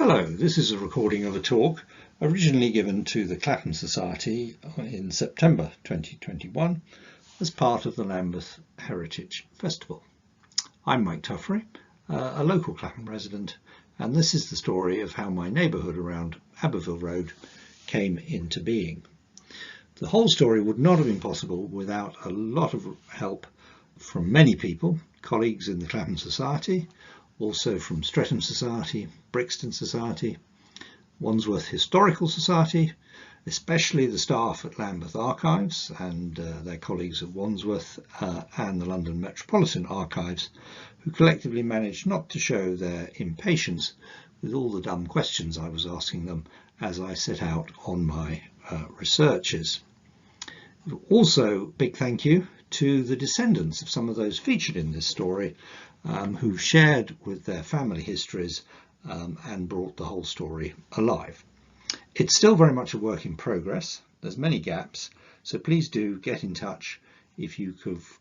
Hello, this is a recording of a talk originally given to the Clapham Society in September 2021 as part of the Lambeth Heritage Festival. I'm Mike Tuffrey, a local Clapham resident, and this is the story of how my neighbourhood around Aberville Road came into being. The whole story would not have been possible without a lot of help from many people, colleagues in the Clapham Society, also from Streatham Society, Brixton Society, Wandsworth Historical Society, especially the staff at Lambeth Archives and their colleagues at Wandsworth and the London Metropolitan Archives, who collectively managed not to show their impatience with all the dumb questions I was asking them as I set out on my researches. Also, big thank you to the descendants of some of those featured in this story who shared with their family histories and brought the whole story alive. It's still very much a work in progress. There's many gaps, so please do get in touch if you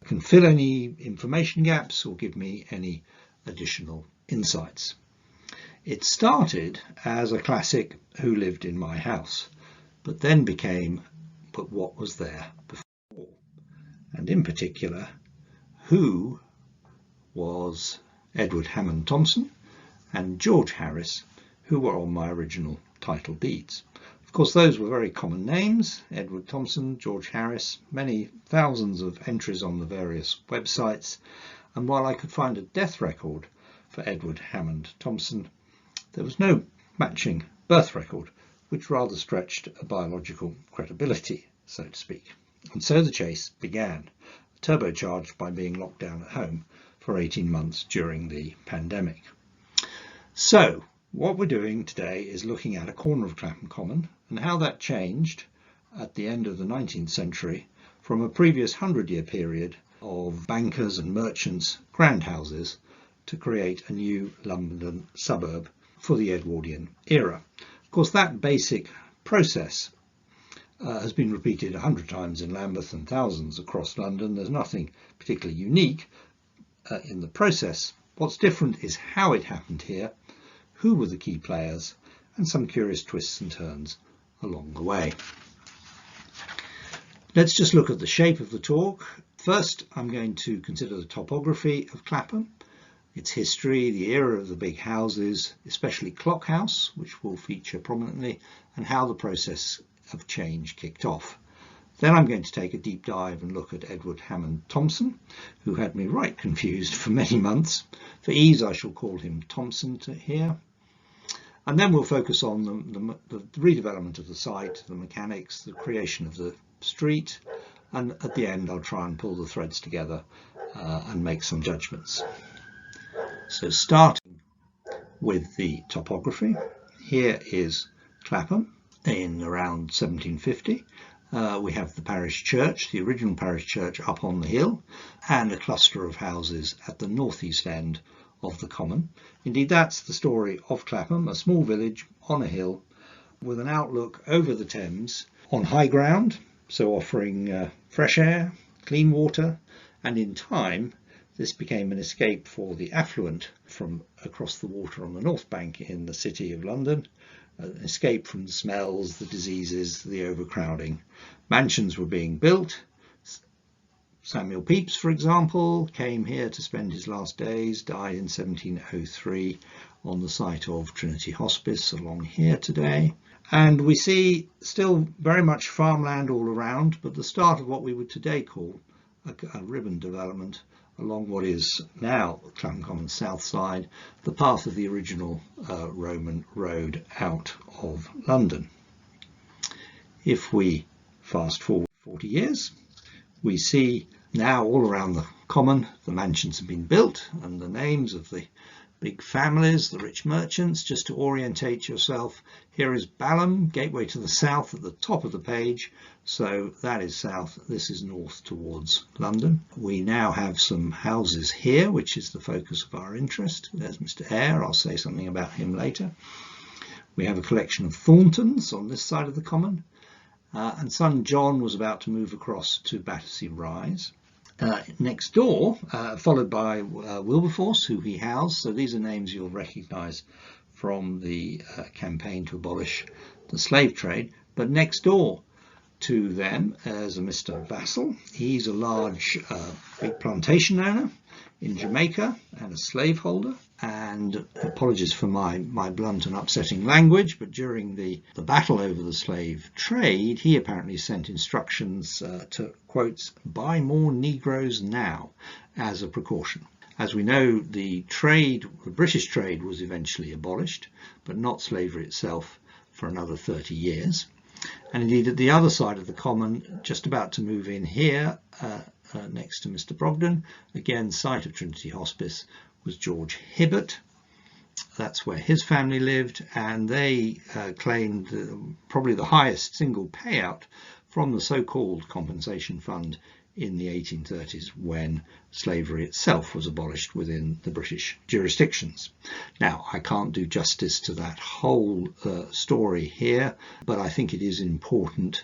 can fill any information gaps or give me any additional insights. It started as a classic Who Lived in My House, but then became But What Was There Before? And in particular, who was Edward Hammond Thompson and George Harris, who were on my original title deeds. Of course, those were very common names: Edward Thompson, George Harris, many thousands of entries on the various websites. And while I could find a death record for Edward Hammond Thompson, there was no matching birth record, which rather stretched a biological credibility, so to speak. And so the chase began, turbocharged by being locked down at home for 18 months during the pandemic. So what we're doing today is looking at a corner of Clapham Common and how that changed at the end of the 19th century from a previous 100-year period of bankers and merchants' grand houses to create a new London suburb for the Edwardian era. Of course, that basic process has been repeated 100 times in Lambeth and thousands across London. There's nothing particularly unique in the process. What's different is how it happened here, who were the key players, and some curious twists and turns along the way. Let's just look at the shape of the talk. First, I'm going to consider the topography of Clapham, its history, the era of the big houses, especially Clock House, which will feature prominently, and how the process of change kicked off. Then I'm going to take a deep dive and look at Edward Hammond Thompson, who had me right confused for many months. For ease, I shall call him Thompson here. And then we'll focus on the redevelopment of the site, the mechanics, the creation of the street, and at the end I'll try and pull the threads together and make some judgments. So starting with the topography, here is Clapham in around 1750. We have the parish church, the original parish church up on the hill, and a cluster of houses at the northeast end of the common. Indeed, that's the story of Clapham, a small village on a hill with an outlook over the Thames on high ground, so offering fresh air, clean water, and in time this became an escape for the affluent from across the water on the North Bank in the City of London, an escape from the smells, the diseases, the overcrowding. Mansions were being built. Samuel Pepys, for example, came here to spend his last days, died in 1703 on the site of Trinity Hospice along here today. And we see still very much farmland all around, but the start of what we would today call a ribbon development along what is now Clapham Common south side, the path of the original Roman road out of London. If we fast forward 40 years, we see now all around the common the mansions have been built and the names of the big families, the rich merchants. Just to orientate yourself, here is Balham, gateway to the south at the top of the page. So that is south, this is north towards London. We now have some houses here, which is the focus of our interest. There's Mr. Eyre, I'll say something about him later. We have a collection of Thorntons on this side of the common. And son John was about to move across to Battersea Rise. next door, followed by Wilberforce, who he housed. So these are names you'll recognise from the campaign to abolish the slave trade. But next door to them is a Mr. Vassall. He's a large, big plantation owner in Jamaica and a slaveholder. And apologies for my blunt and upsetting language, but during the battle over the slave trade, he apparently sent instructions to, quotes, buy more Negroes now as a precaution. As we know, the British trade was eventually abolished, but not slavery itself for another 30 years. And indeed, at the other side of the common, just about to move in here, next to Mr. Brogden, again, site of Trinity Hospice, was George Hibbert. That's where his family lived, and they claimed probably the highest single payout from the so-called compensation fund in the 1830s, when slavery itself was abolished within the British jurisdictions. Now, I can't do justice to that whole story here, but I think it is important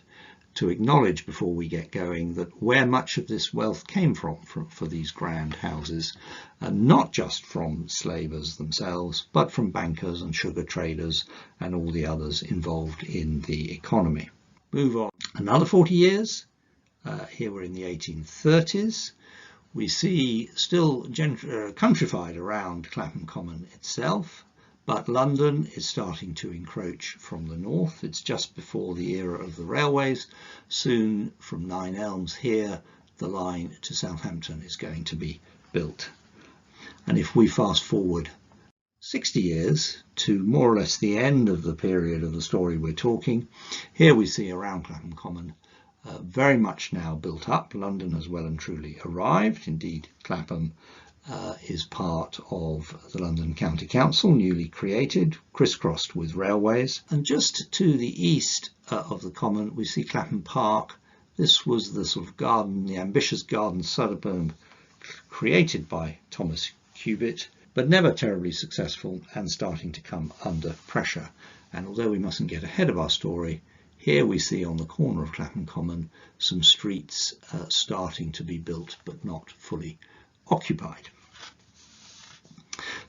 to acknowledge before we get going that where much of this wealth came from for these grand houses, not just from slavers themselves, but from bankers and sugar traders and all the others involved in the economy. Move on another 40 years. Here we're in the 1830s. We see still countrified around Clapham Common itself, but London is starting to encroach from the north. It's just before the era of the railways. Soon from Nine Elms here, the line to Southampton is going to be built. And if we fast forward 60 years to more or less the end of the period of the story we're talking, here we see around Clapham Common very much now built up. London has well and truly arrived. Indeed, Clapham is part of the London County Council, newly created, crisscrossed with railways. And just to the east of the common, we see Clapham Park. This was the sort of garden, the ambitious garden suburb created by Thomas Cubitt, but never terribly successful and starting to come under pressure. And although we mustn't get ahead of our story, here we see on the corner of Clapham Common some streets starting to be built but not fully occupied.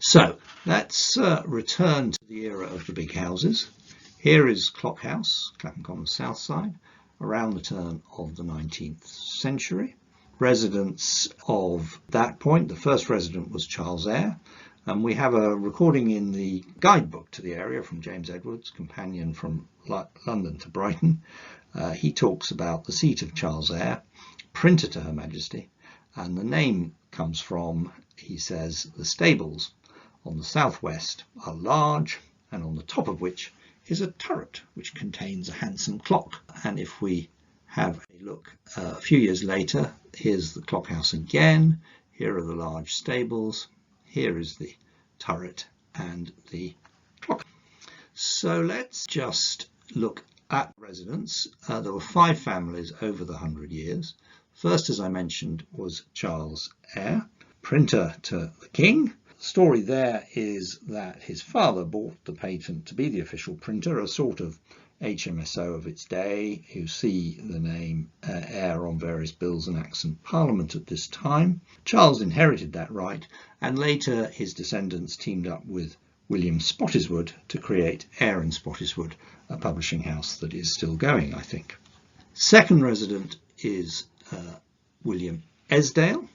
So let's return to the era of the big houses. Here is Clock House, Clapham Common south side, around the turn of the 19th century. Residents of that point, the first resident was Charles Eyre, and we have a recording in the guidebook to the area from James Edwards, companion from London to Brighton. He talks about the seat of Charles Eyre, printer to Her Majesty, and the name comes from, he says, the stables on the southwest are large, and on the top of which is a turret which contains a handsome clock. And if we have a look a few years later, here's the clock house again, here are the large stables, here is the turret and the clock. So let's just look at residents. There were 5 families over the 100 years. First, as I mentioned, was Charles Eyre, printer to the king. The story there is that his father bought the patent to be the official printer, a sort of HMSO of its day. You see the name Eyre on various bills and acts in Parliament at this time. Charles inherited that right, and later his descendants teamed up with William Spottiswoode to create Eyre and Spottiswoode, a publishing house that is still going, I think. Second resident is William Esdale.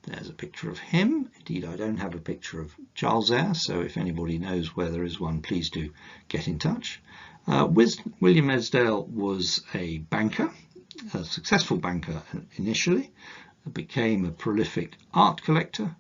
There's a picture of him. Indeed, I don't have a picture of Charles Eyre, so if anybody knows where there is one, please do get in touch. William Esdale was a banker, a successful banker initially, became a prolific art collector,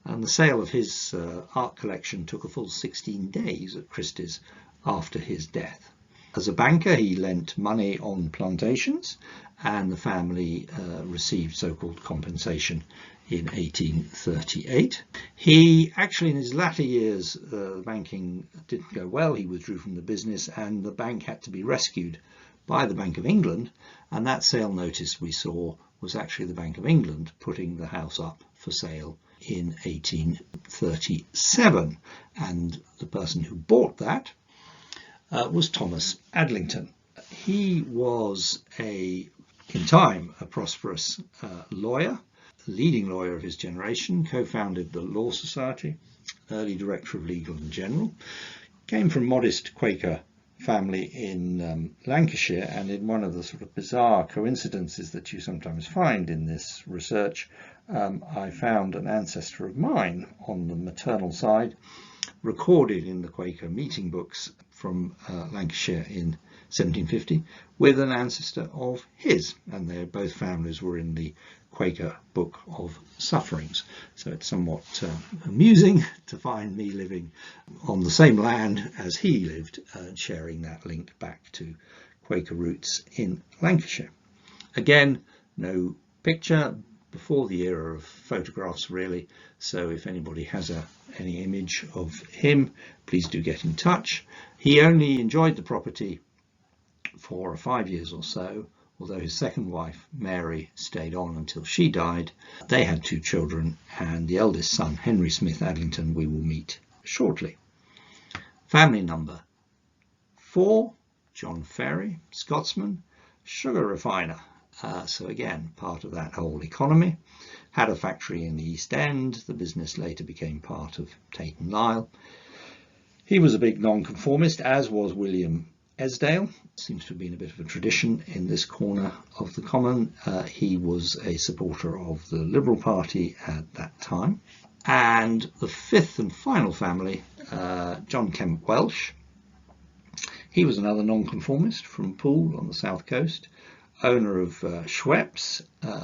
and the sale of his art collection took a full 16 days at Christie's after his death. As a banker, he lent money on plantations, and the family received so-called compensation in 1838. He actually, in his latter years, banking didn't go well. He withdrew from the business, and the bank had to be rescued by the Bank of England, and that sale notice we saw was actually the Bank of England putting the house up for sale in 1837, and the person who bought that was Thomas Adlington. He was in time a prosperous lawyer. leading lawyer of his generation, co-founded the Law Society, early director of Legal and General, came from modest Quaker family in Lancashire, and in one of the sort of bizarre coincidences that you sometimes find in this research, I found an ancestor of mine on the maternal side recorded in the Quaker meeting books from Lancashire in 1750 with an ancestor of his, and both families were in the Quaker Book of Sufferings. So it's somewhat amusing to find me living on the same land as he lived, sharing that link back to Quaker roots in Lancashire. Again, no picture, before the era of photographs really, so if anybody has any image of him, please do get in touch. He only enjoyed the property for 5 years or so, although his second wife Mary stayed on until she died. They had 2 children, and the eldest son, Henry Smith Adlington, we will meet shortly. Family number 4, John Ferry, Scotsman, sugar refiner. So again, part of that whole economy. Had a factory in the East End. The business later became part of Tate and Lyle. He was a big nonconformist, as was William Esdale. Seems to have been a bit of a tradition in this corner of the common. He was a supporter of the Liberal Party at that time. And the 5th and final family, John Kemp Welsh. He was another nonconformist from Poole on the south coast. Owner of Schweppes,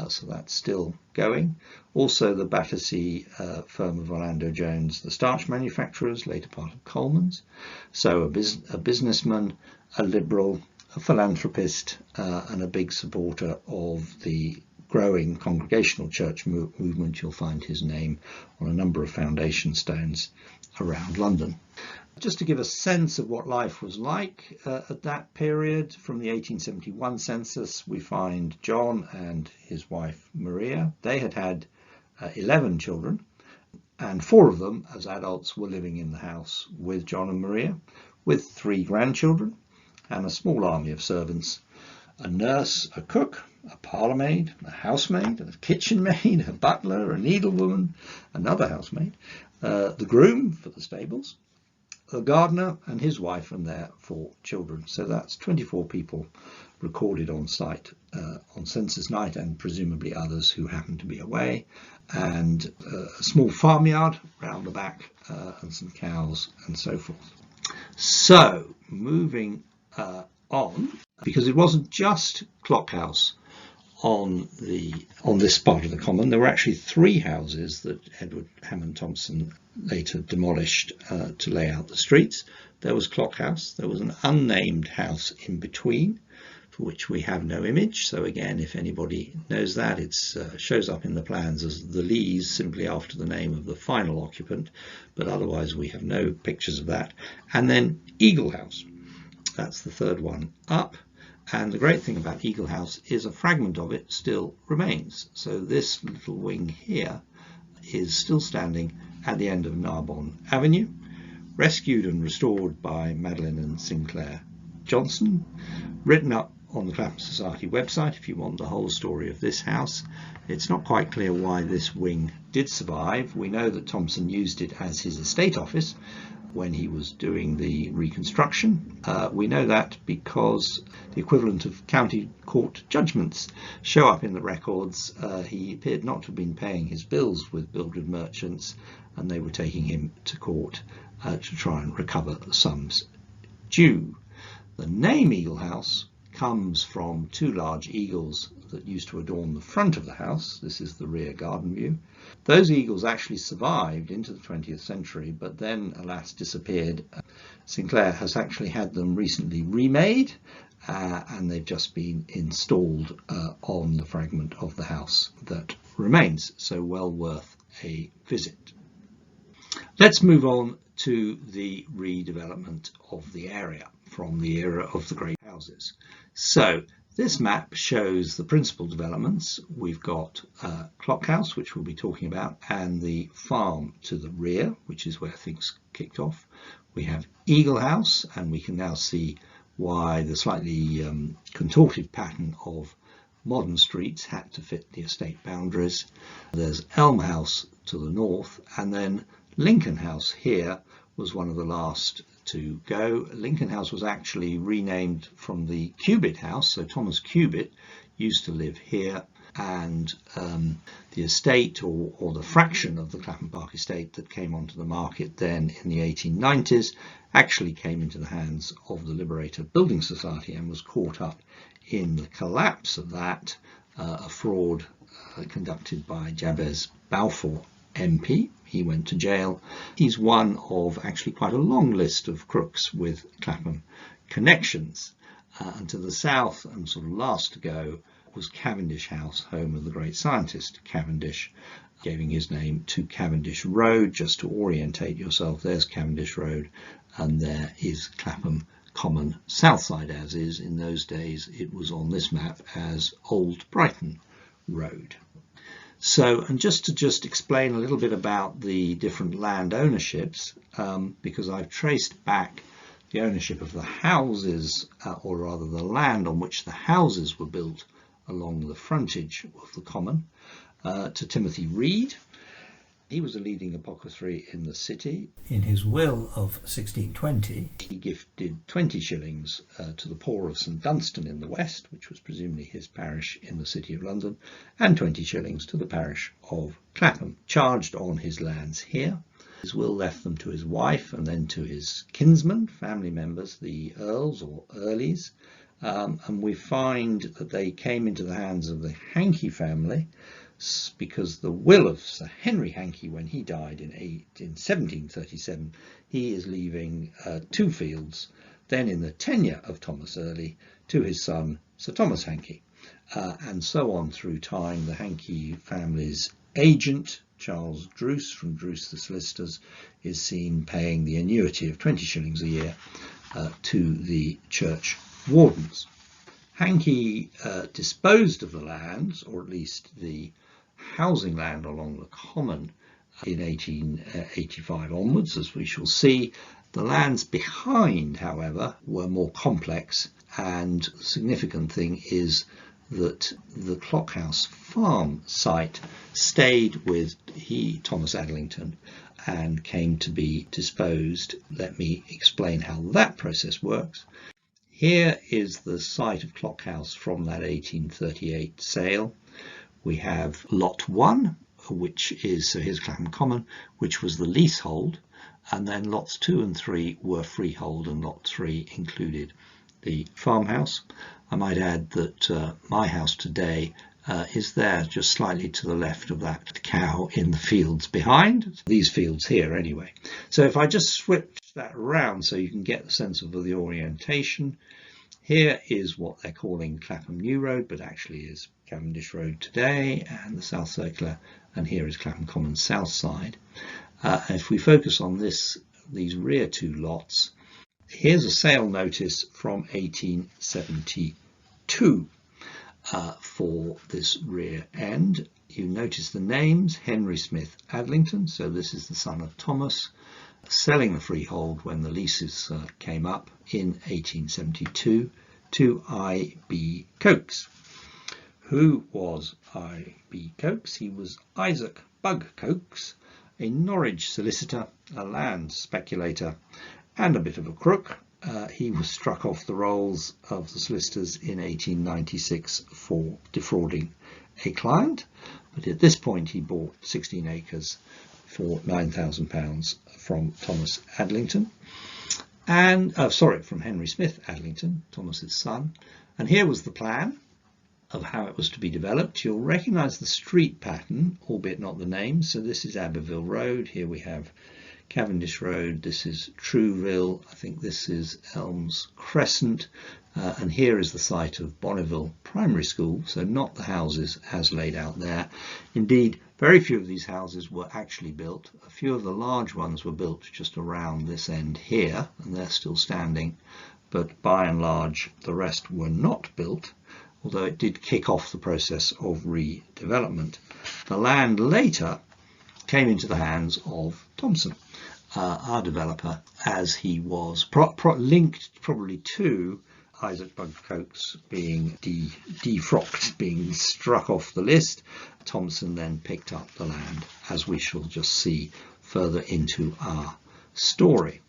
so that's still going. Also the Battersea firm of Orlando Jones, the starch manufacturers, later part of Coleman's. So a businessman, a liberal, a philanthropist, and a big supporter of the growing Congregational church movement. You'll find his name on a number of foundation stones around London. Just to give a sense of what life was like at that period, from the 1871 census, we find John and his wife Maria. They had had 11 children, and 4 of them, as adults, were living in the house with John and Maria, with 3 grandchildren and a small army of servants: a nurse, a cook, a parlourmaid, a housemaid, a kitchen maid, a butler, a needlewoman, another housemaid, the groom for the stables, a gardener, and his wife and their 4 children. So that's 24 people recorded on site on census night, and presumably others who happen to be away, and a small farmyard round the back, and some cows and so forth. So moving on, because it wasn't just Clockhouse on this part of the common. There were actually 3 houses that Edward Hammond Thompson later demolished to lay out the streets. There was Clockhouse. There was an unnamed house in between, for which we have no image. So again, if anybody knows that, it shows up in the plans as the Lees, simply after the name of the final occupant, but otherwise we have no pictures of that. And then Eagle House. That's the 3rd one up. And the great thing about Eagle House is a fragment of it still remains. So this little wing here is still standing at the end of Narbonne Avenue, rescued and restored by Madeline and Sinclair Johnson, written up on the Clapham Society website if you want the whole story of this house. It's not quite clear why this wing did survive. We know that Thompson used it as his estate office when he was doing the reconstruction. We know that because the equivalent of county court judgments show up in the records. He appeared not to have been paying his bills with Bildred merchants, and they were taking him to court to try and recover the sums due. The name Eagle House comes from 2 large eagles that used to adorn the front of the house. This is the rear garden view. Those eagles actually survived into the 20th century, but then alas disappeared. Sinclair has actually had them recently remade, and they've just been installed on the fragment of the house that remains, so well worth a visit. Let's move on to the redevelopment of the area from the era of the great houses. So this map shows the principal developments. We've got Clockhouse, which we'll be talking about, and the farm to the rear, which is where things kicked off. We have Eagle House, and we can now see why the slightly contorted pattern of modern streets had to fit the estate boundaries. There's Elm House to the north, and then Lincoln House here was one of the last to go. Lincoln House was actually renamed from the Cubitt House, so Thomas Cubitt used to live here, and the estate or the fraction of the Clapham Park estate that came onto the market then in the 1890s actually came into the hands of the Liberator Building Society and was caught up in the collapse of that, a fraud conducted by Jabez Balfour MP. He went to jail. He's one of actually quite a long list of crooks with Clapham connections. And to the south, and sort of last to go, was Cavendish House, home of the great scientist Cavendish, giving his name to Cavendish Road. Just to orientate yourself, there's Cavendish Road, and there is Clapham Common south side, as is in those days. It was on this map as Old Brighton Road. So, and just to explain a little bit about the different land ownerships, because I've traced back the ownership of the houses, or rather the land on which the houses were built along the frontage of the common, to Timothy Reed. He was a leading apothecary in the city. In his will of 1620, he gifted 20 shillings to the poor of St Dunstan in the west, which was presumably his parish in the city of London, and 20 shillings to the parish of Clapham, charged on his lands here. His will left them to his wife and then to his kinsmen, family members, the Earls or Earleys, and we find that they came into the hands of the Hankey family, because the will of Sir Henry Hankey, when he died in 1737, he is leaving 2 fields, then in the tenure of Thomas Earley, to his son Sir Thomas Hankey, and so on through time. The Hankey family's agent, Charles Druce from Druce the Solicitors, is seen paying the annuity of 20 shillings a year to the church wardens. Hankey disposed of the lands, or at least the housing land along the common, in 1885 onwards, as we shall see. The lands behind, however, were more complex, and the significant thing is that the Clockhouse farm site stayed with Thomas Adlington and came to be disposed. Let me explain how that process works. Here is the site of Clockhouse from that 1838 sale. We have lot 1, which is, so here's Clapham Common, which was the leasehold, and then lots 2 and 3 were freehold, and lot 3 included the farmhouse. I might add that my house today is there just slightly to the left of that cow in the fields behind, these fields here anyway. So if I just switch that around so you can get the sense of the orientation, here is what they're calling Clapham New Road, but actually is Cavendish Road today, and the South Circular, and here is Clapham Common south side. If we focus on these rear 2 lots, here's a sale notice from 1872 for this rear end. You notice the names, Henry Smith Adlington, so this is the son of Thomas, selling the freehold when the leases came up in 1872 to I.B. Coates. Who was I.B. Coates? He was Isaac Bug Coates, a Norwich solicitor, a land speculator, and a bit of a crook. He was struck off the rolls of the solicitors in 1896 for defrauding a client, but at this point he bought 16 acres for £9,000 from Thomas Adlington, and from Henry Smith Adlington, Thomas's son. And here was the plan of how it was to be developed. You'll recognise the street pattern, albeit not the name. So this is Abbeville Road. Here we have Cavendish Road. This is Trouville. I think this is Elms Crescent. And here is the site of Bonneville Primary School. So not the houses as laid out there. Indeed, very few of these houses were actually built. A few of the large ones were built just around this end here, and they're still standing. But by and large, the rest were not built, although it did kick off the process of redevelopment. The land later came into the hands of Thomson, our developer, as he was linked probably to Isaac Bugcoats being defrocked, being struck off the list, Thompson then picked up the land, as we shall just see further into our story.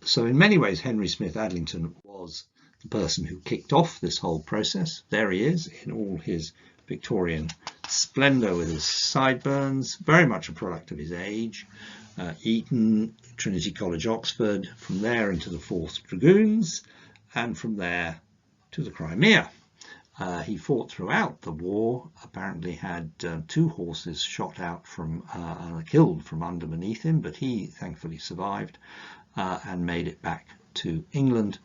So in many ways, Henry Smith Adlington was the person who kicked off this whole process. There he is in all his Victorian splendour with his sideburns, very much a product of his age. Eton, Trinity College, Oxford, from there into the 4th Dragoons, and from there to the Crimea. He fought throughout the war, apparently had 2 horses shot out from, killed from underneath him, but he thankfully survived and made it back to England.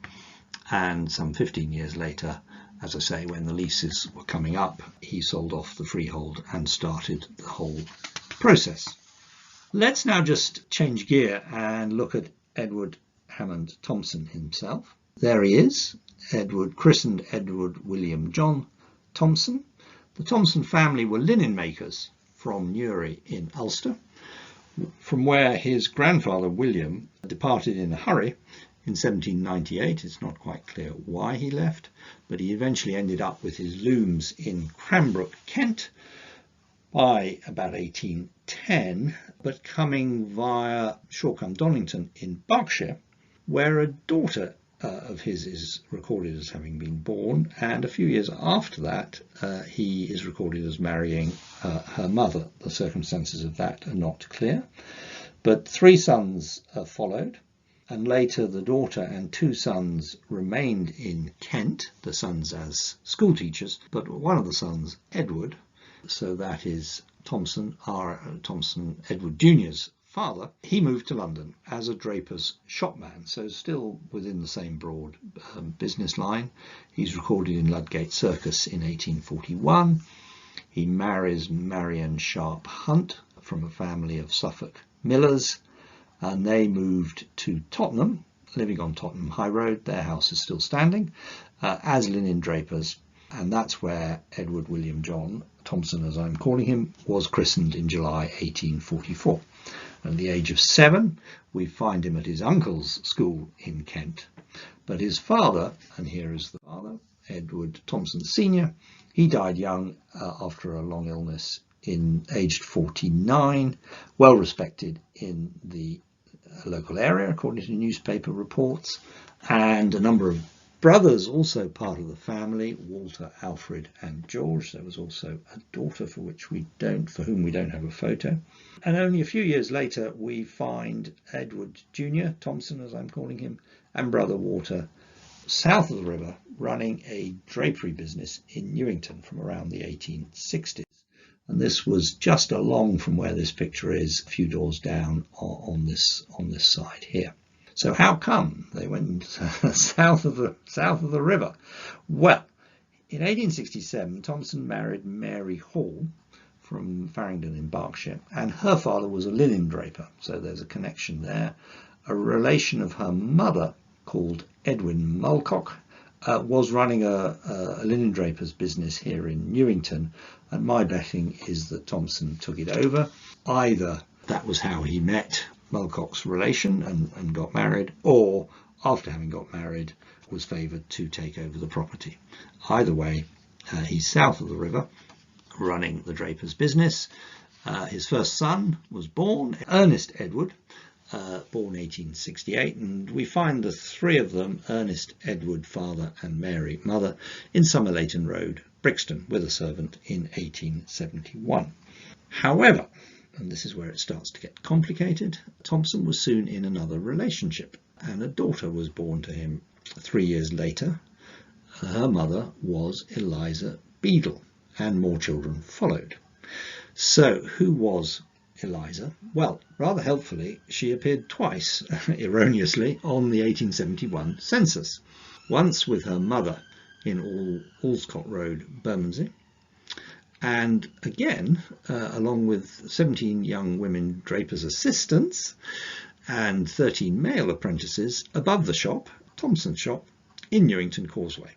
And some 15 years later, as I say, when the leases were coming up, he sold off the freehold and started the whole process. Let's now just change gear and look at Edward Hammond Thompson himself. There he is, christened Edward William John Thompson. The Thompson family were linen makers from Newry in Ulster, from where his grandfather William departed in a hurry in 1798. It's not quite clear why he left, but he eventually ended up with his looms in Cranbrook, Kent, by about 1810, but coming via Shawcombe-Donington in Berkshire, where a daughter of his is recorded as having been born, and a few years after that he is recorded as marrying her mother. The circumstances of that are not clear, but 3 sons followed, and later the daughter and 2 sons remained in Kent, the sons as school teachers, but one of the sons, Edward, so that is Thompson, Edward Jr.'s father, he moved to London as a draper's shopman, so still within the same broad business line. He's recorded in Ludgate Circus in 1841. He marries Marion Sharp Hunt from a family of Suffolk millers, and they moved to Tottenham, living on Tottenham High Road. Their house is still standing, as linen drapers, and that's where Edward William John Thompson, as I'm calling him, was christened in July 1844. At the age of 7, we find him at his uncle's school in Kent. But his father, and here is the father, Edward Thompson Sr., he died young after a long illness, aged 49, well respected in the local area, according to newspaper reports, and a number of brothers also part of the family, Walter, Alfred and George. There was also a daughter for whom we don't have a photo. And only a few years later we find Edward Jr. Thompson, as I'm calling him, and brother Walter south of the river running a drapery business in Newington from around the 1860s. And this was just along from where this picture is, a few doors down on this side here. So how come they went south of the river? Well, in 1867, Thompson married Mary Hall from Farringdon in Berkshire, and her father was a linen draper, so there's a connection there. A relation of her mother, called Edwin Mulcock, was running a linen draper's business here in Newington, and my betting is that Thompson took it over. Either that was how he met Mulcock's relation and got married, or after having got married was favoured to take over the property. Either way, he's south of the river running the draper's business. His first son was born, Ernest Edward, born 1868, and we find the 3 of them, Ernest, Edward, father, and Mary, mother, in Somerleyton Road, Brixton, with a servant in 1871. However, and this is where it starts to get complicated, Thompson was soon in another relationship, and a daughter was born to him 3 years later. Her mother was Eliza Beadle, and more children followed. So who was Eliza? Well, rather helpfully, she appeared twice, erroneously, on the 1871 census. Once with her mother in Allscott Road, Bermondsey, and again along with 17 young women drapers' assistants and 13 male apprentices above the shop, Thompson's shop, in Newington Causeway.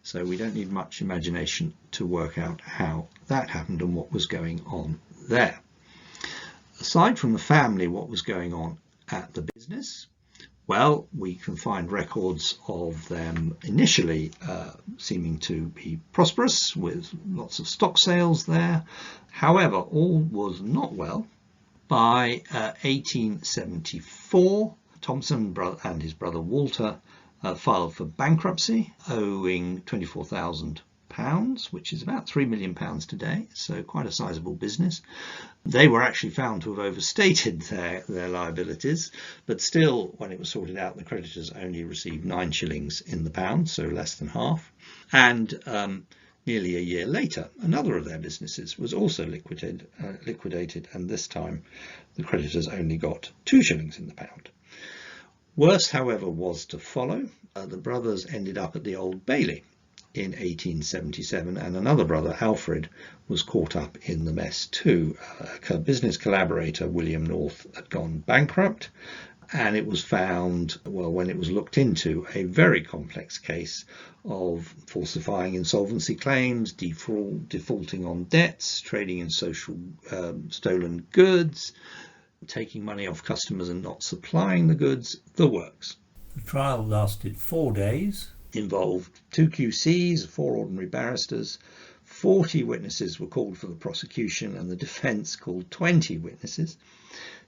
So we don't need much imagination to work out how that happened and what was going on there. Aside from the family, what was going on at the business? Well, we can find records of them initially seeming to be prosperous, with lots of stock sales there. However, all was not well. By 1874, Thompson and his brother Walter filed for bankruptcy, owing £24,000, which is about £3 million today, so quite a sizable business. They were actually found to have overstated their liabilities, but still, when it was sorted out, the creditors only received 9 shillings in the pound, so less than half. And nearly a year later, another of their businesses was also liquidated, and this time the creditors only got 2 shillings in the pound. Worse, however, was to follow. The brothers ended up at the Old Bailey in 1877, and another brother, Alfred, was caught up in the mess too. A business collaborator, William North, had gone bankrupt, and it was found, well, when it was looked into, a very complex case of falsifying insolvency claims, defaulting on debts, trading in stolen goods, taking money off customers and not supplying the goods, the works. The trial lasted 4 days. Involved 2 QCs, 4 ordinary barristers, 40 witnesses were called for the prosecution, and the defence called 20 witnesses.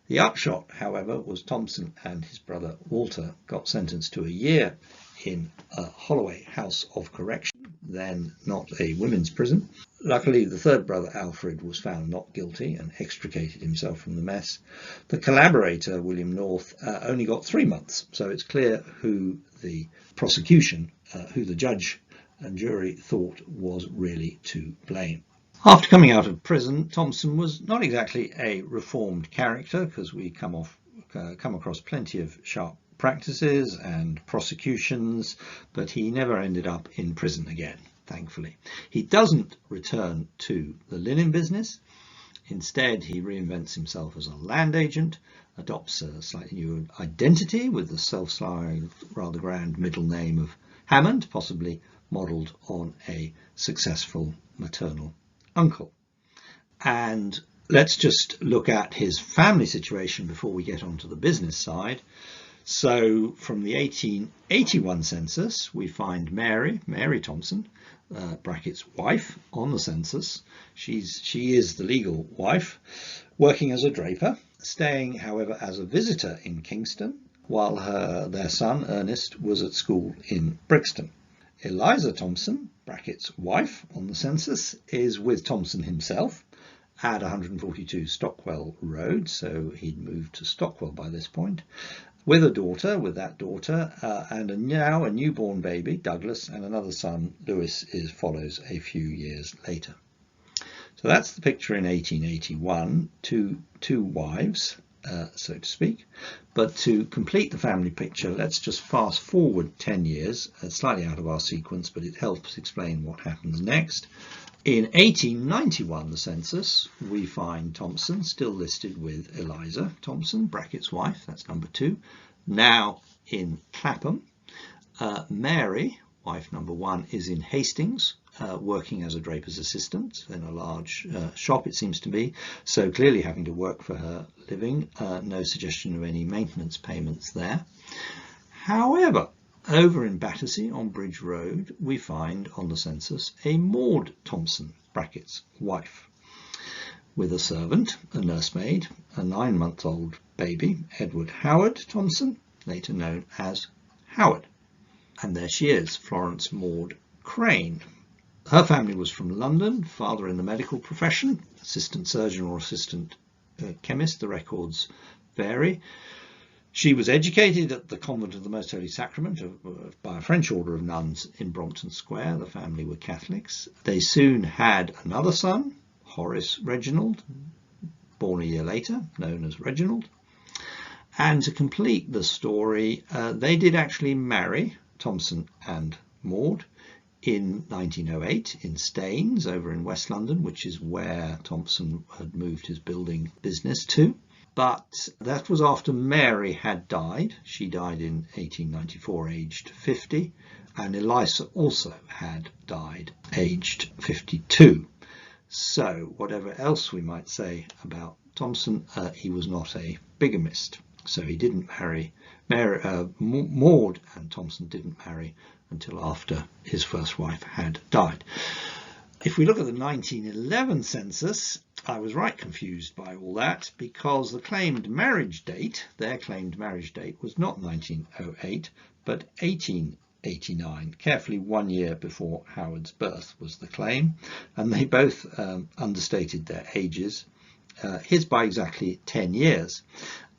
The upshot, however, was Thompson and his brother Walter got sentenced to a year in Holloway House of Correction, then not a women's prison. Luckily, the third brother, Alfred, was found not guilty and extricated himself from the mess. The collaborator, William North, only got 3 months, so it's clear who the prosecution, who the judge and jury thought was really to blame. After coming out of prison, Thompson was not exactly a reformed character, because we come across plenty of sharp practices and prosecutions, but he never ended up in prison again, thankfully. He doesn't return to the linen business. Instead, he reinvents himself as a land agent, adopts a slightly new identity with the self-styled, rather grand middle name of Hammond, possibly modelled on a successful maternal uncle. And let's just look at his family situation before we get onto the business side. So from the 1881 census, we find Mary Thompson, brackets wife, on the census. She is the legal wife, working as a draper, staying, however, as a visitor in Kingston, while their son Ernest was at school in Brixton. Eliza Thompson, brackets wife, on the census, is with Thompson himself at 142 Stockwell Road, so he'd moved to Stockwell by this point, with that daughter, and now a newborn baby, Douglas, and another son, Lewis, follows a few years later. So that's the picture in 1881, two wives, so to speak. But to complete the family picture, let's just fast forward 10 years, slightly out of our sequence, but it helps explain what happens next. In 1891, the census, we find Thompson still listed with Eliza Thompson, brackets wife, that's number 2, now in Clapham. Mary, wife number 1, is in Hastings, working as a draper's assistant in a large shop, it seems to be, so clearly having to work for her living. No suggestion of any maintenance payments there. However, over in Battersea on Bridge Road, we find on the census a Maud Thompson, brackets wife, with a servant, a nursemaid, a 9-month-old baby, Edward Howard Thompson, later known as Howard. And there she is, Florence Maud Crane. Her family was from London, father in the medical profession, assistant surgeon or assistant chemist, the records vary. She was educated at the Convent of the Most Holy Sacrament by a French order of nuns in Brompton Square. The family were Catholics. They soon had another son, Horace Reginald, born a year later, known as Reginald. And to complete the story, they did actually marry, Thompson and Maud, in 1908 in Staines, over in West London, which is where Thompson had moved his building business to. But that was after Mary had died. She died in 1894, aged 50, and Eliza also had died, aged 52. So whatever else we might say about Thompson, he was not a bigamist. So he didn't marry. Maud and Thompson didn't marry until after his first wife had died. If we look at the 1911 census, I was right confused by all that, because their claimed marriage date was not 1908, but 1889, carefully 1 year before Howard's birth was the claim, and they both understated their ages, his by exactly 10 years.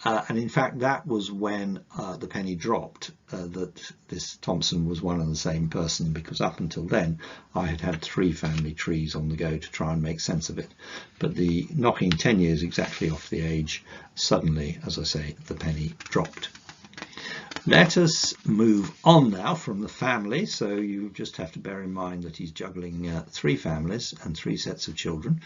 And in fact, that was when the penny dropped that this Thompson was one and the same person, because up until then I had had 3 family trees on the go to try and make sense of it. But the knocking 10 years exactly off the age, suddenly, as I say, the penny dropped. Let us move on now from the family. So you just have to bear in mind that he's juggling 3 families and 3 sets of children.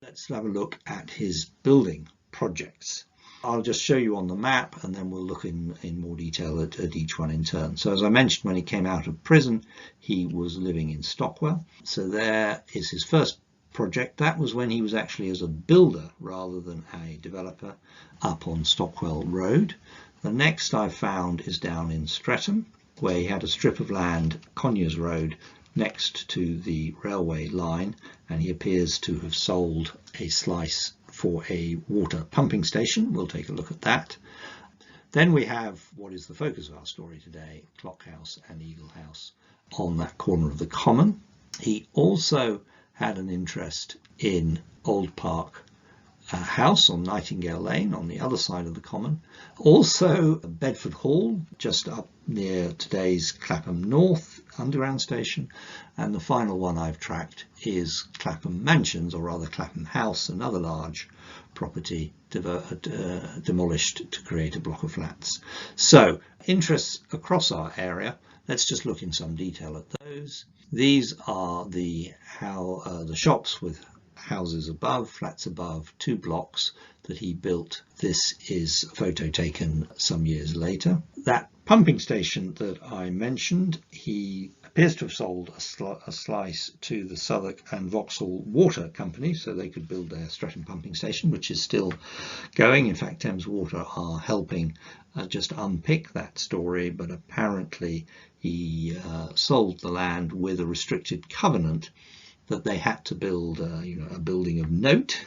Let's have a look at his building projects. I'll just show you on the map, and then we'll look in more detail at each one in turn. So as I mentioned, when he came out of prison, he was living in Stockwell. So there is his first project. That was when he was actually as a builder rather than a developer, up on Stockwell Road. The next I found is down in Streatham, where he had a strip of land, Conyers Road, next to the railway line, and he appears to have sold a slice for a water pumping station. We'll take a look at that. Then we have what is the focus of our story today, Clock House and Eagle House on that corner of the Common. He also had an interest in Old Park House on Nightingale Lane on the other side of the Common. Also Bedford Hall, just up near today's Clapham North Underground Station. And the final one I've tracked is Clapham Mansions, or rather Clapham House, another large property demolished to create a block of flats. So interests across our area. Let's just look in some detail at those. These are the shops with houses above, flats above, 2 blocks that he built. This is a photo taken some years later. That pumping station that I mentioned, he appears to have sold a slice to the Southwark and Vauxhall Water Company so they could build their Streatham pumping station, which is still going. In fact, Thames Water are helping just unpick that story, but apparently he sold the land with a restricted covenant that they had to build a building of note.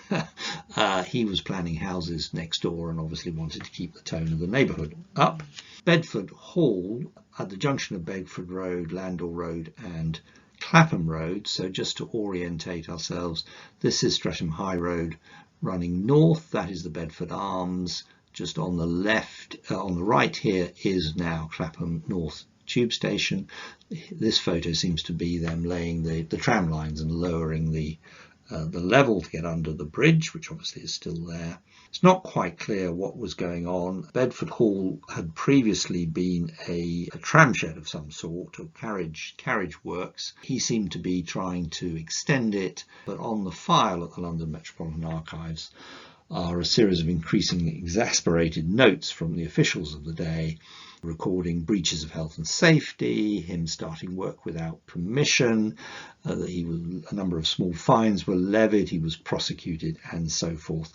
He was planning houses next door and obviously wanted to keep the tone of the neighbourhood up. Bedford Hall at the junction of Bedford Road, Landor Road and Clapham Road. So just to orientate ourselves, this is Streatham High Road running north. That is the Bedford Arms. Just on the left, on the right here is now Clapham North Tube Station. This photo seems to be them laying the tram lines and lowering the level to get under the bridge, which obviously is still there. It's not quite clear what was going on. Bedford Hall had previously been a tram shed of some sort, or carriage works. He seemed to be trying to extend it, but on the file at the London Metropolitan Archives are a series of increasingly exasperated notes from the officials of the day, recording breaches of health and safety, him starting work without permission, a number of small fines were levied, he was prosecuted and so forth.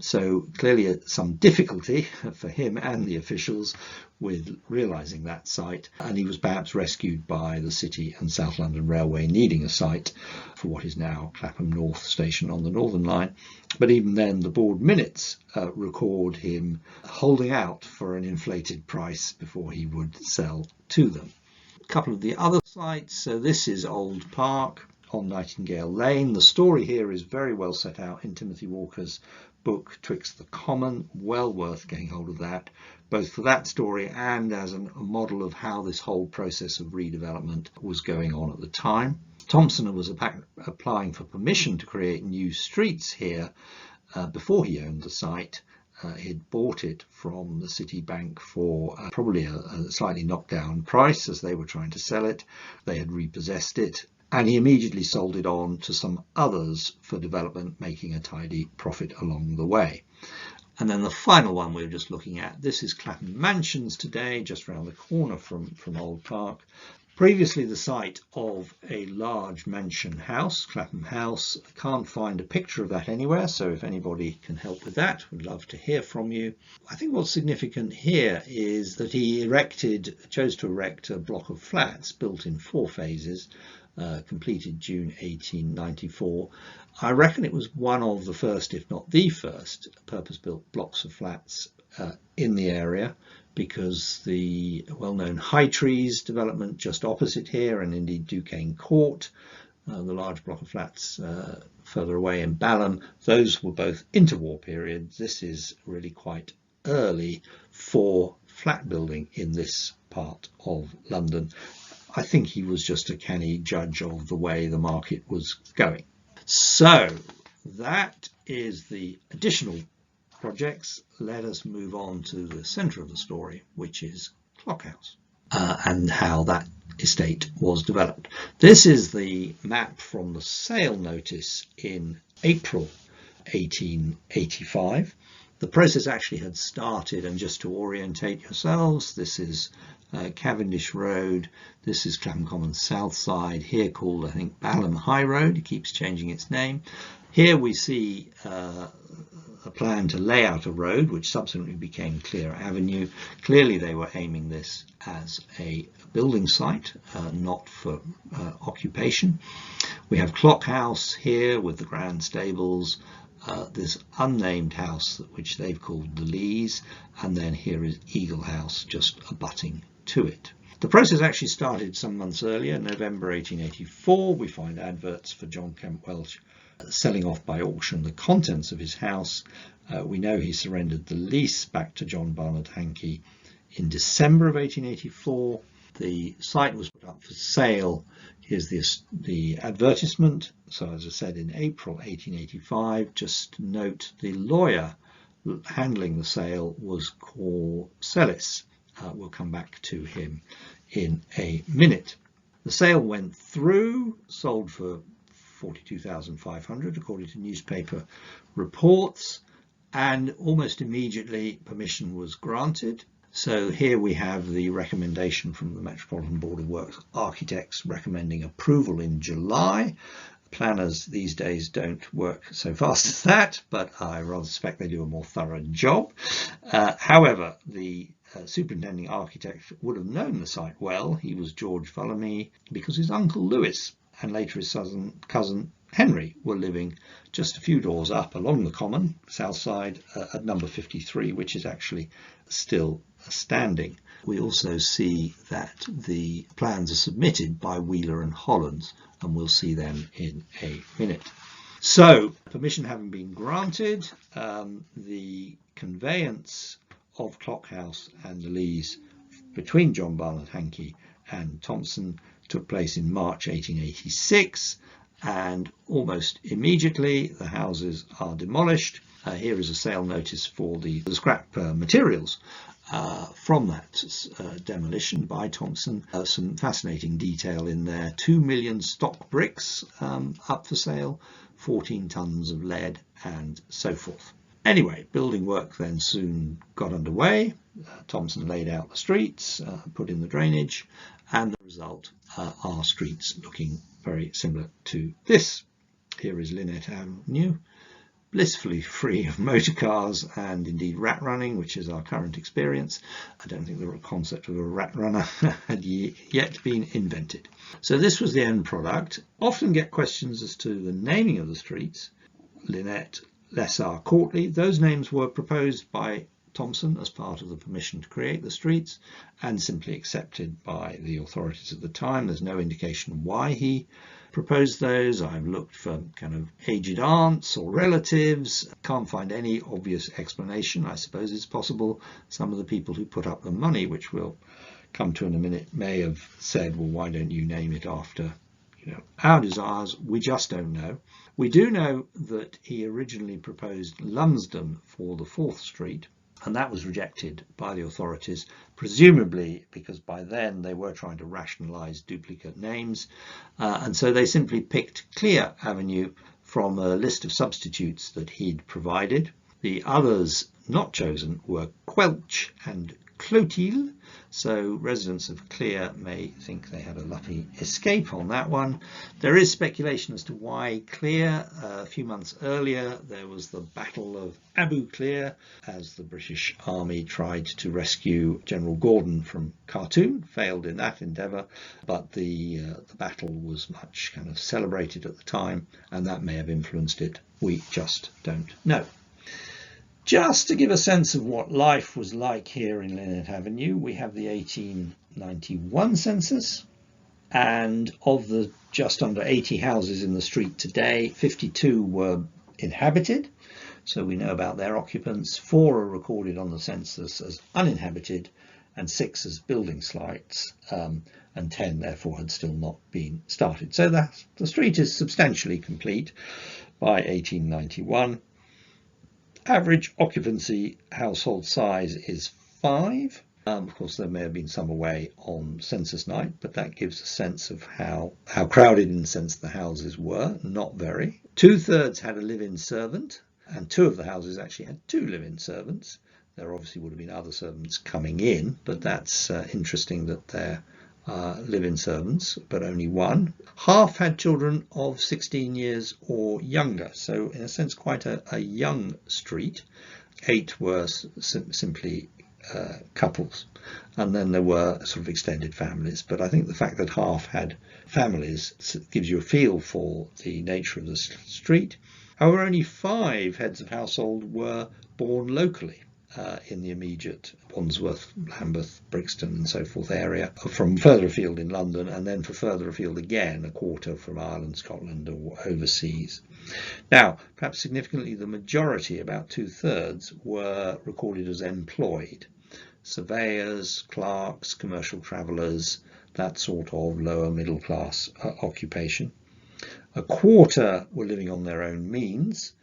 So clearly some difficulty for him and the officials with realising that site, and he was perhaps rescued by the City and South London Railway needing a site for what is now Clapham North Station on the Northern Line. But even then the board minutes record him holding out for an inflated price before he would sell to them. A couple of the other sites, so this is Old Park on Nightingale Lane. The story here is very well set out in Timothy Walker's book Twixt the Common, well worth getting hold of that, both for that story and as a model of how this whole process of redevelopment was going on at the time. Thompson was applying for permission to create new streets here before he owned the site. He'd bought it from the City Bank for probably a slightly knocked down price as they were trying to sell it. They had repossessed it, and he immediately sold it on to some others for development, making a tidy profit along the way. And then the final one we were just looking at, this is Clapham Mansions today, just around the corner from Old Park. Previously the site of a large mansion house, Clapham House. I can't find a picture of that anywhere, so if anybody can help with that, we'd love to hear from you. I think what's significant here is that he chose to erect a block of flats built in 4 phases, completed June 1894. I reckon it was one of the first, if not the first, purpose-built blocks of flats in the area, because the well-known High Trees development just opposite here, and indeed Duquesne Court, the large block of flats further away in Balham, those were both interwar periods. This is really quite early for flat building in this part of London. I think he was just a canny judge of the way the market was going. So that is the additional projects. Let us move on to the centre of the story, which is Clock House, and how that estate was developed. This is the map from the sale notice in April 1885. The process actually had started, and just to orientate yourselves, this is Cavendish Road, this is Clapham Common South Side, here called, I think, Balham High Road. It keeps changing its name. Here we see a plan to lay out a road which subsequently became Clear Avenue. Clearly they were aiming this as a building site, not for occupation. We have Clock House here with the grand stables, this unnamed house which they've called the Lees, and then here is Eagle House just abutting to it. The process actually started some months earlier, November 1884. We find adverts for John Kemp Welch selling off by auction the contents of his house. We know he surrendered the lease back to John Barnard Hankey in December of 1884. The site was put up for sale. Here's the advertisement. So as I said, in April 1885, just note the lawyer handling the sale was Corsellis. We'll come back to him in a minute. The sale went through, sold for 42,500 according to newspaper reports, and almost immediately permission was granted. So here we have the recommendation from the Metropolitan Board of Works architects recommending approval in July. Planners these days don't work so fast as that, but I rather suspect they do a more thorough job. However, the superintending architect would have known the site well. He was George Vullamy, because his uncle Lewis and later his cousin Henry were living just a few doors up along the common, south side, at number 53, which is actually still standing. We also see that the plans are submitted by Wheeler and Hollands, and we'll see them in a minute. So, permission having been granted, the conveyance of Clock House and the Lees between John Barnard Hankey and Thompson took place in March 1886, and almost immediately the houses are demolished. Here is a sale notice for the scrap materials from that demolition by Thompson. Some fascinating detail in there. 2 million stock bricks up for sale, 14 tons of lead, and so forth. Anyway, building work then soon got underway. Thompson laid out the streets, put in the drainage, and the result are streets looking very similar to this. Here is Lynette Avenue, blissfully free of motor cars and indeed rat running, which is our current experience. I don't think the concept of a rat runner had yet been invented. So this was the end product. Often get questions as to the naming of the streets. Lynette, Lessar, Courtly, those names were proposed by Thompson as part of the permission to create the streets and simply accepted by the authorities at the time. There's no indication why he proposed those. I've looked for kind of aged aunts or relatives. Can't find any obvious explanation. I suppose it's possible some of the people who put up the money, which we'll come to in a minute, may have said, well, why don't you name it after our desires? We just don't know. We do know that he originally proposed Lumsden for the 4th Street, and that was rejected by the authorities, presumably because by then they were trying to rationalise duplicate names, and so they simply picked Clear Avenue from a list of substitutes that he'd provided. The others not chosen were Quelch and Clotilde, so residents of Clear may think they had a lucky escape on that one. There is speculation as to why Clear. A few months earlier there was the Battle of Abu Clear as the British Army tried to rescue General Gordon from Khartoum, failed in that endeavour, but the battle was much kind of celebrated at the time, and that may have influenced it. We just don't know. Just to give a sense of what life was like here in Linnet Avenue, we have the 1891 census, and of the just under 80 houses in the street today, 52 were inhabited, so we know about their occupants. 4 are recorded on the census as uninhabited and 6 as building sites, and 10 therefore had still not been started. So the street is substantially complete by 1891. Average occupancy household size is 5. Of course, there may have been some away on census night, but that gives a sense of how crowded, in a sense, the houses were. Not very. 2/3 had a live-in servant, and 2 of the houses actually had 2 live-in servants. There obviously would have been other servants coming in, but that's interesting that they're live-in servants, but only 1. Half had children of 16 years or younger, so in a sense quite a young street. 8 were simply couples, and then there were sort of extended families, but I think the fact that half had families gives you a feel for the nature of the street. However, only 5 heads of household were born locally in the immediate Wandsworth, Lambeth, Brixton and so forth area, from further afield in London, and then for further afield again, a quarter from Ireland, Scotland or overseas. Now, perhaps significantly, the majority, about 2/3, were recorded as employed. Surveyors, clerks, commercial travellers, that sort of lower middle class occupation. A quarter were living on their own means,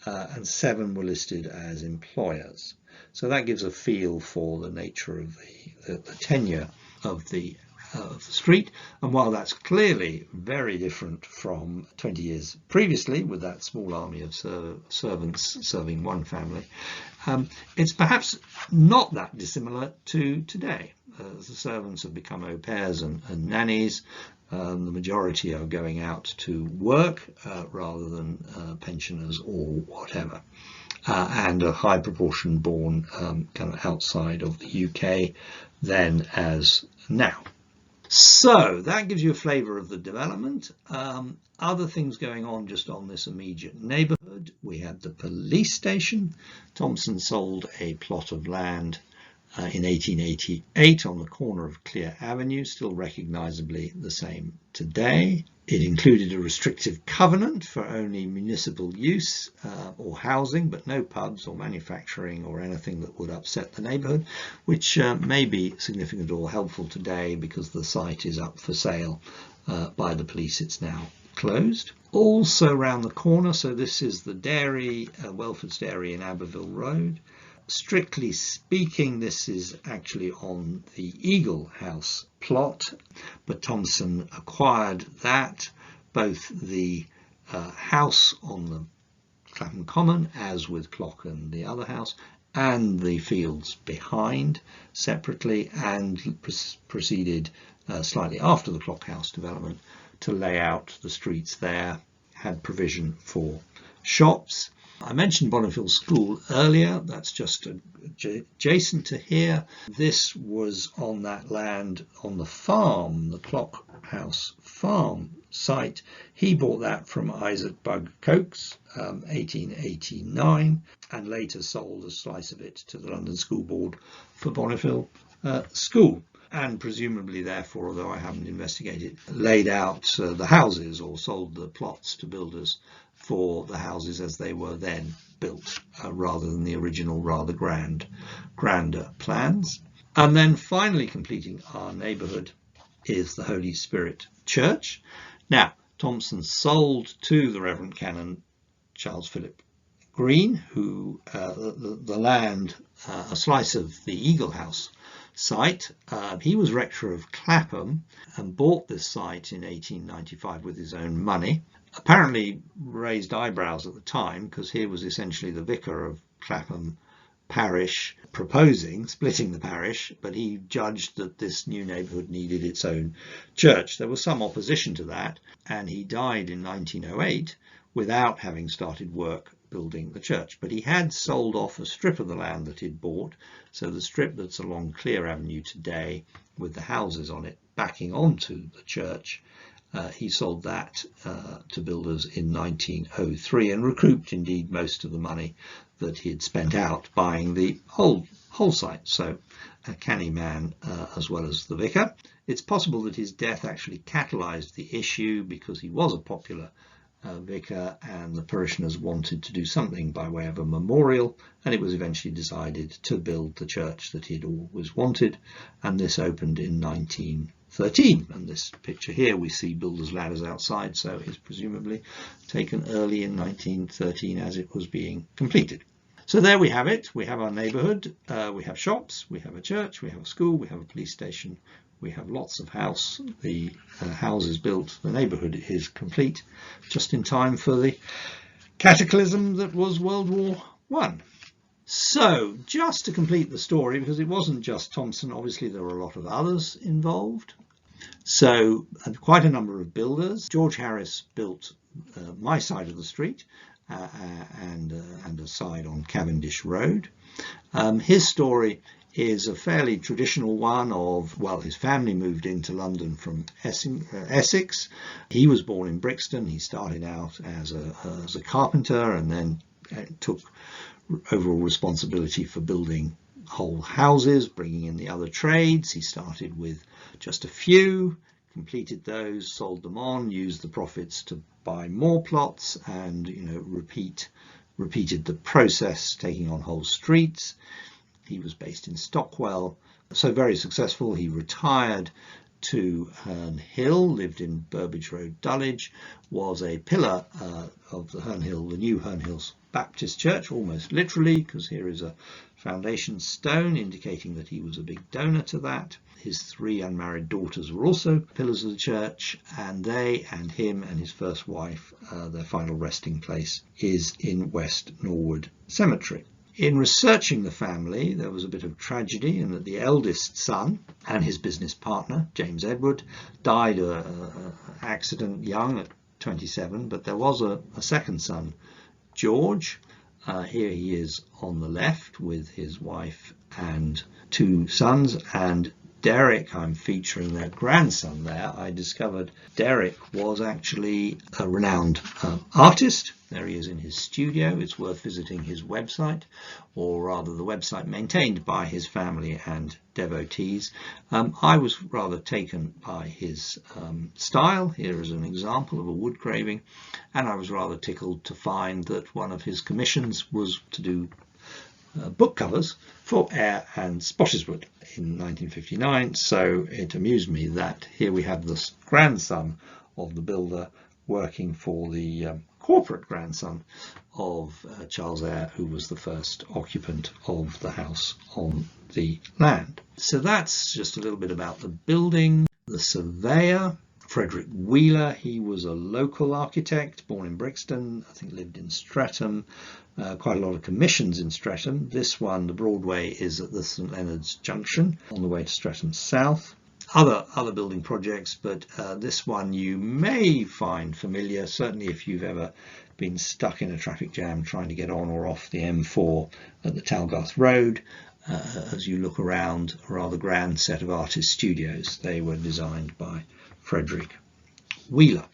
and 7 were listed as employers. So that gives a feel for the nature of the tenure of the street. And while that's clearly very different from 20 years previously, with that small army of servants serving 1 family, it's perhaps not that dissimilar to today. The servants have become au pairs and nannies. The majority are going out to work rather than pensioners or whatever. And a high proportion born kind of outside of the UK then as now. So that gives you a flavour of the development. Other things going on just on this immediate neighbourhood. We had the police station. Thompson sold a plot of land in 1888 on the corner of Clear Avenue, still recognisably the same today. It included a restrictive covenant for only municipal use or housing, but no pubs or manufacturing or anything that would upset the neighbourhood, which may be significant or helpful today because the site is up for sale by the police. It's now closed. Also round the corner, so this is the dairy, Welford's Dairy in Aberville Road. Strictly speaking, this is actually on the Eagle House plot, but Thompson acquired that, both the house on the Clapham Common, as with Clock and the other house, and the fields behind separately, and proceeded slightly after the Clock House development to lay out the streets there, had provision for shops. I mentioned Bonneville School earlier. That's just adjacent to here. This was on that land on the farm, the Clock House farm site. He bought that from Isaac Bugg Coates, 1889, and later sold a slice of it to the London School Board for Bonneville School. And presumably, therefore, although I haven't investigated, laid out the houses or sold the plots to builders for the houses as they were then built, rather than the original rather grander plans. And then finally completing our neighbourhood is the Holy Spirit Church. Now, Thompson sold to the Reverend Canon Charles Philip Green, who the land, a slice of the Eagle House site. He was rector of Clapham and bought this site in 1895 with his own money. Apparently raised eyebrows at the time, because here was essentially the vicar of Clapham parish, proposing splitting the parish, but he judged that this new neighbourhood needed its own church. There was some opposition to that, and he died in 1908 without having started work building the church. But he had sold off a strip of the land that he'd bought, so the strip that's along Clear Avenue today with the houses on it backing onto the church, he sold that to builders in 1903 and recouped indeed most of the money that he had spent out buying the whole site. So a canny man as well as the vicar. It's possible that his death actually catalysed the issue because he was a popular vicar and the parishioners wanted to do something by way of a memorial, and it was eventually decided to build the church that he'd always wanted, and this opened in 1913. And this picture here we see builders' ladders outside, so it's presumably taken early in 1913 as it was being completed. So there we have it. We have our neighbourhood, we have shops, we have a church, we have a school, we have a police station, we have lots of house. The house is built, the neighbourhood is complete, just in time for the cataclysm that was World War I. So just to complete the story, because it wasn't just Thompson, obviously there were a lot of others involved. So quite a number of builders. George Harris built my side of the street and a side on Cavendish Road. His story is a fairly traditional one of, well, his family moved into London from Essex. He was born in Brixton. He started out as a carpenter and then took overall responsibility for building whole houses, bringing in the other trades. He started with just a few, completed those, sold them on, used the profits to buy more plots, and repeated the process, taking on whole streets. He was based in Stockwell, so very successful. He retired to Herne Hill, lived in Burbage Road, Dulwich, was a pillar of the Herne Hill, the new Herne Hills Baptist Church, almost literally, because here is a foundation stone indicating that he was a big donor to that. His 3 unmarried daughters were also pillars of the church, and they and him and his first wife, their final resting place is in West Norwood Cemetery. In researching the family, there was a bit of tragedy in that the eldest son and his business partner, James Edward, died an accident young at 27, but there was a second son, George. Here he is on the left with his wife and 2 sons, and Derek, I'm featuring their grandson there. I discovered Derek was actually a renowned artist. There he is in his studio. It's worth visiting his website, or rather the website maintained by his family and devotees. I was rather taken by his style. Here is an example of a wood carving, and I was rather tickled to find that one of his commissions was to do book covers for Eyre and Spottiswoode in 1959, so it amused me that here we have this grandson of the builder working for the corporate grandson of Charles Eyre, who was the first occupant of the house on the land. So that's just a little bit about the building. The surveyor, Frederick Wheeler, he was a local architect, born in Brixton, I think lived in Streatham. Quite a lot of commissions in Streatham. This one, the Broadway, is at the St Leonard's Junction on the way to Streatham South. Other building projects, but this one you may find familiar, certainly if you've ever been stuck in a traffic jam trying to get on or off the M4 at the Talgarth Road. As you look around, a rather grand set of artist studios. They were designed by Frederick Wheeler.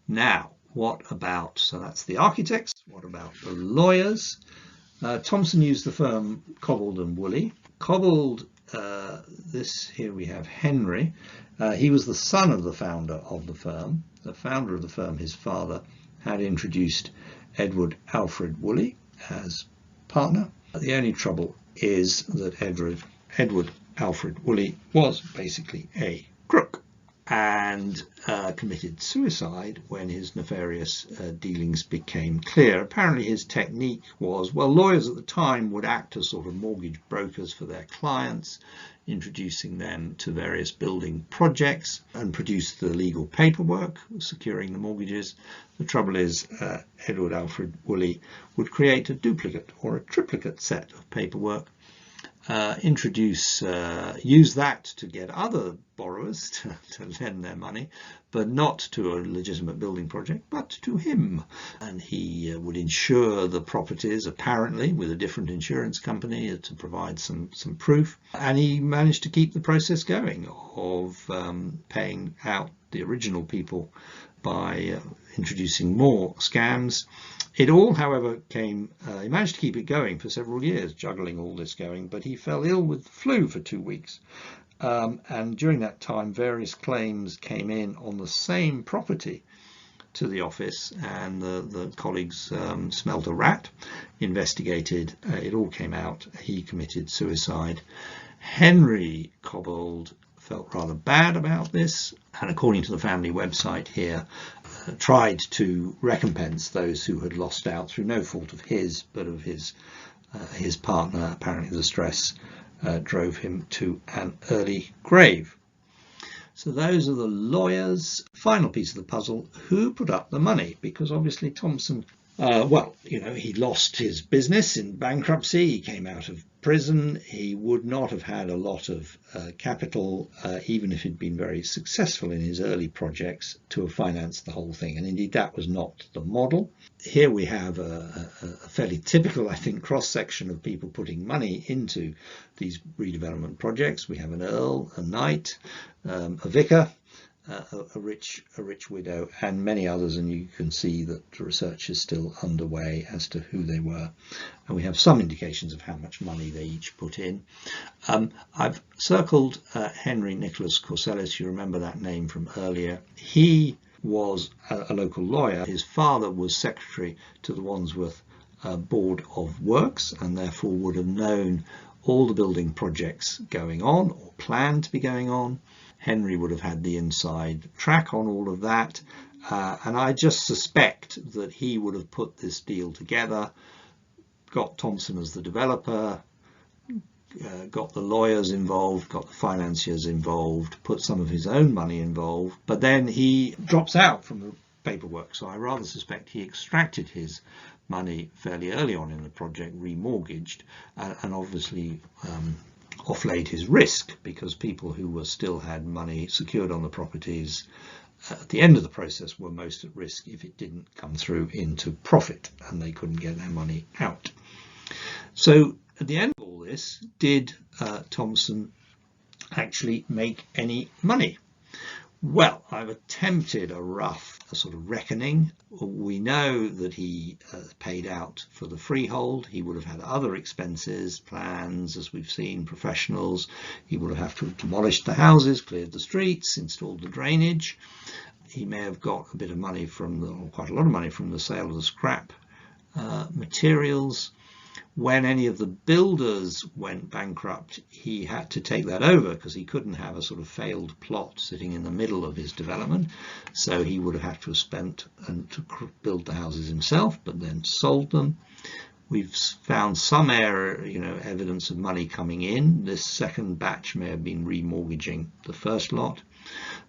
Now, what about, so that's the architects, what about the lawyers? Thompson used the firm Cobbold and Woolley. Cobbold, this here we have Henry. He was the son of the founder of the firm. The founder of the firm, his father, had introduced Edward Alfred Woolley as partner. The only trouble is that Edward Alfred Woolley was basically a crook. and committed suicide when his nefarious dealings became clear. Apparently his technique was, well, lawyers at the time would act as sort of mortgage brokers for their clients, introducing them to various building projects and produce the legal paperwork securing the mortgages. The trouble is Edward Alfred Woolley would create a duplicate or a triplicate set of paperwork, use that to get other borrowers to lend their money, but not to a legitimate building project, but to him. And he would insure the properties, apparently, with a different insurance company to provide some proof. And he managed to keep the process going of paying out the original people by introducing more scams. It all, however, he managed to keep it going for several years, juggling all this going, but he fell ill with the flu for 2 weeks. And during that time, various claims came in on the same property to the office, and the colleagues smelled a rat, investigated, it all came out, he committed suicide. Henry Cobbold felt rather bad about this, and according to the family website here, tried to recompense those who had lost out through no fault of his, but of his partner. Apparently the stress drove him to an early grave. So those are the lawyers. Final piece of the puzzle, who put up the money? Because obviously Thompson, he lost his business in bankruptcy, he came out of prison, he would not have had a lot of capital, even if he'd been very successful in his early projects, to have financed the whole thing. And indeed that was not the model. Here we have a fairly typical, I think, cross-section of people putting money into these redevelopment projects. We have an earl, a knight, a vicar, a rich widow, and many others, and you can see that the research is still underway as to who they were, and we have some indications of how much money they each put in. I've circled Henry Nicholas Corsellis. You remember that name from earlier. He was a local lawyer. His father was secretary to the Wandsworth Board of Works, and therefore would have known all the building projects going on or planned to be going on. Henry would have had the inside track on all of that, and I just suspect that he would have put this deal together, got Thompson as the developer, got the lawyers involved, got the financiers involved, put some of his own money involved, but then he drops out from the paperwork. So I rather suspect he extracted his money fairly early on in the project, remortgaged, and obviously offlaid his risk, because people who still had money secured on the properties at the end of the process were most at risk if it didn't come through into profit and they couldn't get their money out. So at the end of all this, did Thompson actually make any money? Well, I've attempted a sort of reckoning. We know that he paid out for the freehold. He would have had other expenses, plans, as we've seen, professionals. He would have to have demolished the houses, cleared the streets, installed the drainage. He may have got a bit of money or quite a lot of money from the sale of the scrap materials. When any of the builders went bankrupt, he had to take that over, because he couldn't have a sort of failed plot sitting in the middle of his development. So he would have had to have spent to build the houses himself, but then sold them. We've found some evidence of money coming in. This second batch may have been remortgaging the first lot.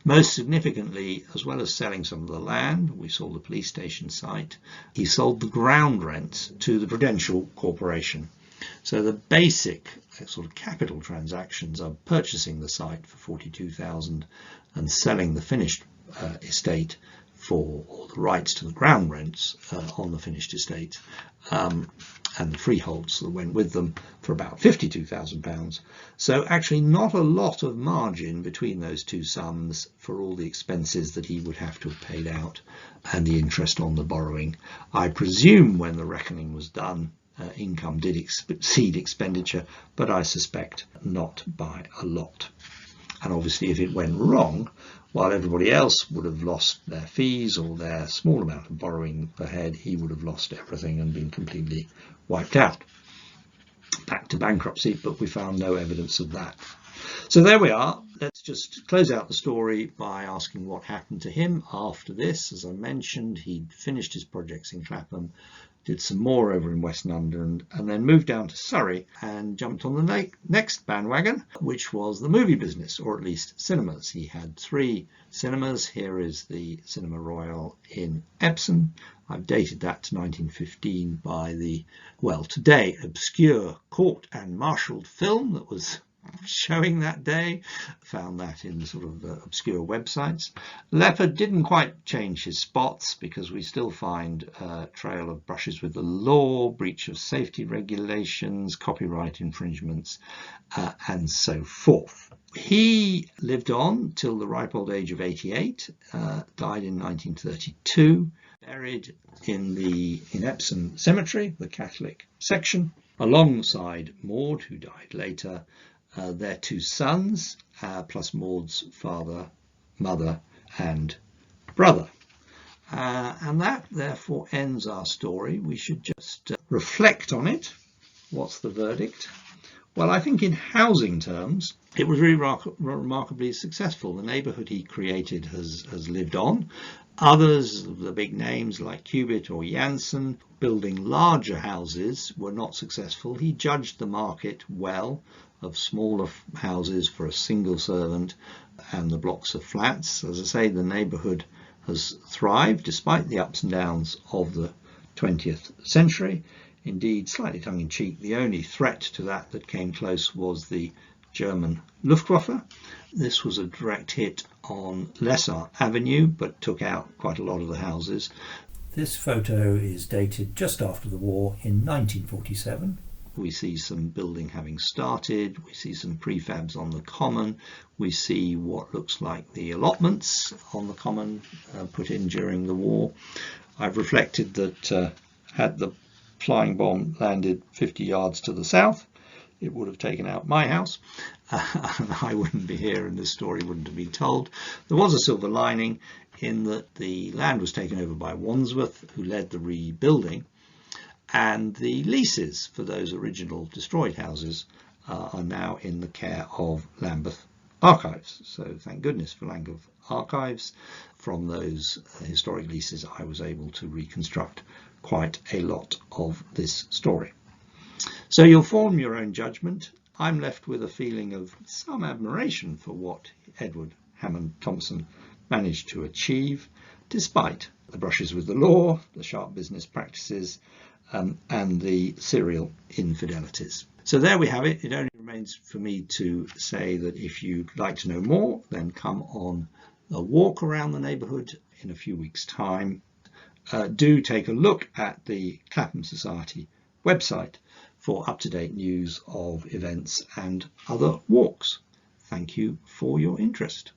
Most significantly, as well as selling some of the land, we sold the police station site, he sold the ground rents to the Prudential Corporation. So the basic sort of capital transactions are purchasing the site for $42,000 and selling the finished estate or the rights to the ground rents on the finished estate, and the freeholds that went with them for about £52,000. So actually not a lot of margin between those two sums for all the expenses that he would have to have paid out and the interest on the borrowing. I presume when the reckoning was done, income did exceed expenditure, but I suspect not by a lot. And obviously if it went wrong, while everybody else would have lost their fees or their small amount of borrowing per head, he would have lost everything and been completely wiped out. Back to bankruptcy, but we found no evidence of that. So there we are. Let's just close out the story by asking what happened to him after this. As I mentioned, he'd finished his projects in Clapham, did some more over in West London, and then moved down to Surrey and jumped on the next bandwagon, which was the movie business, or at least cinemas. He had 3 cinemas. Here is the Cinema Royal in Epsom. I've dated that to 1915 by the, well, today obscure Court and Marshalled film that was showing that day. Found that in sort of obscure websites. Leopard didn't quite change his spots, because we still find a trail of brushes with the law, breach of safety regulations, copyright infringements, and so forth. He lived on till the ripe old age of 88, died in 1932, buried in Epsom Cemetery, the Catholic section, alongside Maud, who died later, their 2 sons, plus Maud's father, mother, and brother. And that therefore ends our story. We should just reflect on it. What's the verdict? Well, I think in housing terms, it was really remarkably successful. The neighbourhood he created has lived on. Others, the big names like Cubitt or Janssen, building larger houses, were not successful. He judged the market well of smaller houses for a single servant and the blocks of flats. As I say, the neighbourhood has thrived despite the ups and downs of the 20th century. Indeed, slightly tongue-in-cheek, the only threat to that came close was the German Luftwaffe. This was a direct hit on Lessar Avenue, but took out quite a lot of the houses. This photo is dated just after the war in 1947. We see some building having started, we see some prefabs on the common, we see what looks like the allotments on the common put in during the war. I've reflected that had the flying bomb landed 50 yards to the south, it would have taken out my house. I wouldn't be here and this story wouldn't have been told. There was a silver lining in that the land was taken over by Wandsworth, who led the rebuilding, and the leases for those original destroyed houses are now in the care of Lambeth Archives. So thank goodness for Lambeth Archives. From those historic leases, I was able to reconstruct quite a lot of this story. So you'll form your own judgment. I'm left with a feeling of some admiration for what Edward Hammond Thompson managed to achieve, despite the brushes with the law, the sharp business practices, and the serial infidelities. So there we have it. It only remains for me to say that if you'd like to know more, then come on a walk around the neighbourhood in a few weeks' time. Do take a look at the Clapham Society website for up-to-date news of events and other walks. Thank you for your interest.